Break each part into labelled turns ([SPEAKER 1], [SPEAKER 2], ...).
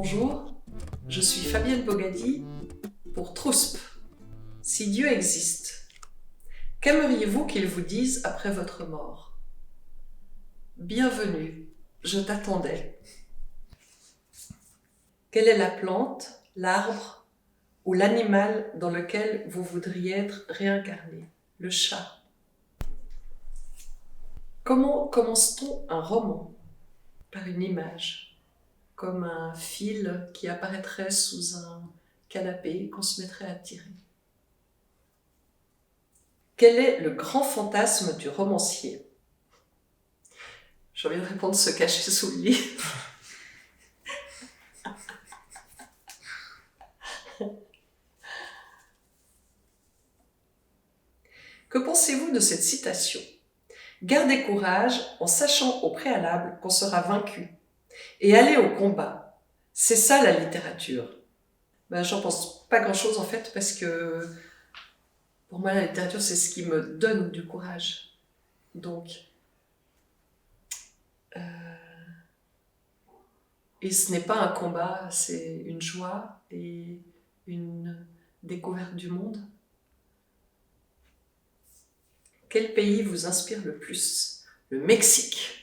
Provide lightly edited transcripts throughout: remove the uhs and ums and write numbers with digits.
[SPEAKER 1] Bonjour, je suis Fabienne Bogadi pour Trousp. Si Dieu existe, qu'aimeriez-vous qu'il vous dise après votre mort? Bienvenue, je t'attendais. Quelle est la plante, l'arbre ou l'animal dans lequel vous voudriez être réincarné? Le chat. Comment commence-t-on un roman? Par une image, comme un fil qui apparaîtrait sous un canapé qu'on se mettrait à tirer. Quel est le grand fantasme du romancier? J'ai envie de répondre se cacher sous le lit. Que pensez-vous de cette citation? Gardez courage en sachant au préalable qu'on sera vaincu. Et allez au combat. C'est ça la littérature. J'en pense pas grand-chose en fait parce que pour moi la littérature c'est ce qui me donne du courage. Donc, et ce n'est pas un combat, c'est une joie et une découverte du monde. Quel pays vous inspire le plus? Le Mexique.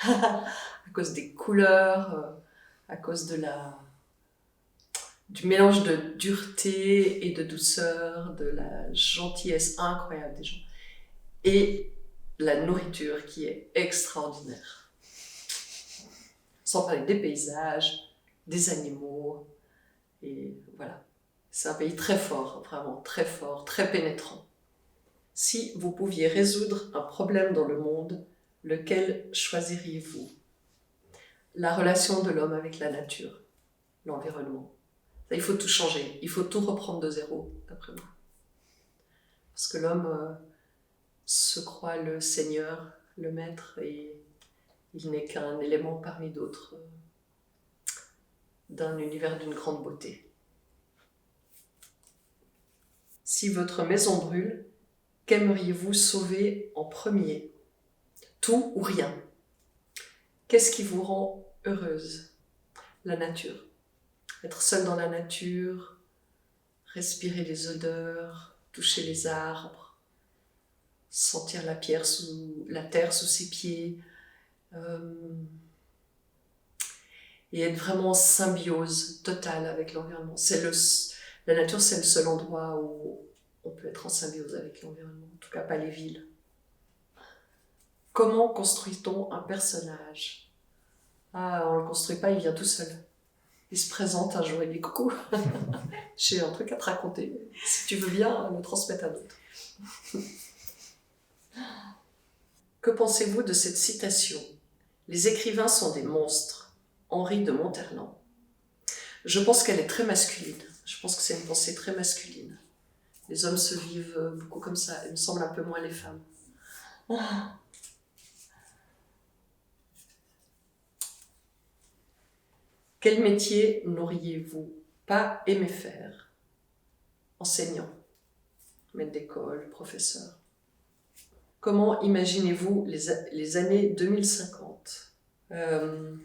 [SPEAKER 1] À cause des couleurs, à cause du mélange de dureté et de douceur, de la gentillesse incroyable des gens. Et la nourriture qui est extraordinaire. Sans parler des paysages, des animaux. Et voilà. C'est un pays très fort, vraiment très fort, très pénétrant. Si vous pouviez résoudre un problème dans le monde, lequel choisiriez-vous? La relation de l'homme avec la nature, l'environnement. Il faut tout changer, il faut tout reprendre de zéro, d'après moi. Parce que l'homme se croit le seigneur, le maître, et il n'est qu'un élément parmi d'autres d'un univers d'une grande beauté. Si votre maison brûle, qu'aimeriez-vous sauver en premier? Tout ou rien? Qu'est-ce qui vous rend heureuse? La nature. Être seule dans la nature, respirer les odeurs, toucher les arbres, sentir la terre sous ses pieds, et être vraiment en symbiose totale avec l'environnement. La nature, c'est le seul endroit où on peut être en symbiose avec l'environnement, en tout cas pas les villes. Comment construit-on un personnage? On ne le construit pas, il vient tout seul. Il se présente un jour et dit coucou, j'ai un truc à te raconter. Si tu veux bien, le transmettre à d'autres. Que pensez-vous de cette citation? Les écrivains sont des monstres. Henri de Monterland. Je pense qu'elle est très masculine. Je pense que c'est une pensée très masculine. Les hommes se vivent beaucoup comme ça. Il me semble un peu moins les femmes. Quel métier n'auriez-vous pas aimé faire? Enseignant, maître d'école, professeur. Comment imaginez-vous les années 2050? Que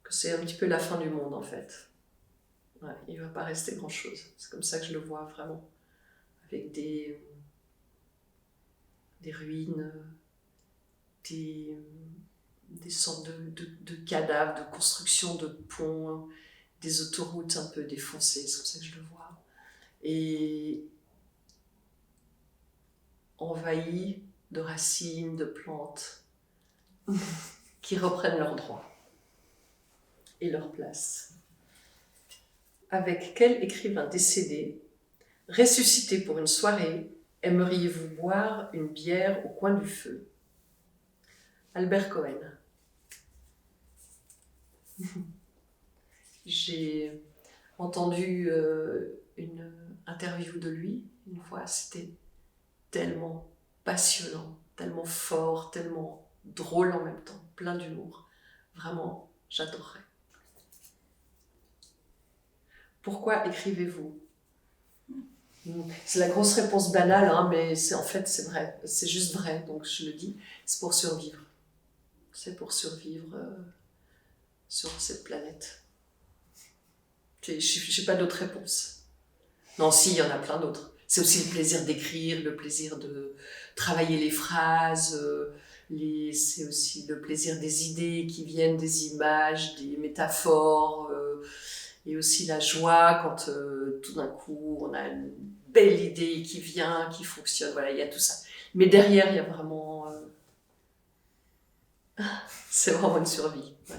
[SPEAKER 1] c'est un petit peu la fin du monde en fait. Ouais, il ne va pas rester grand-chose. C'est comme ça que je le vois vraiment. Avec des ruines, des sortes de cadavres, de construction de ponts, des autoroutes un peu défoncées, c'est comme ça que je le vois. Et envahi de racines, de plantes qui reprennent leurs droits et leur place. Avec quel écrivain décédé, ressuscité pour une soirée, aimeriez-vous boire une bière au coin du feu? Albert Cohen. J'ai entendu une interview de lui une fois, c'était tellement passionnant, tellement fort, tellement drôle en même temps, plein d'humour. Vraiment, j'adorerais. Pourquoi écrivez-vous? C'est la grosse réponse banale, hein, mais en fait c'est vrai, c'est juste vrai, donc je le dis, c'est pour survivre. C'est pour survivre sur cette planète. Je n'ai pas d'autre réponse. Non, si, il y en a plein d'autres. C'est aussi le plaisir d'écrire, le plaisir de travailler les phrases, c'est aussi le plaisir des idées qui viennent, des images, des métaphores, et aussi la joie quand tout d'un coup on a une belle idée qui vient, qui fonctionne. Voilà, il y a tout ça. Mais derrière, il y a vraiment... c'est vraiment une survie. Ouais.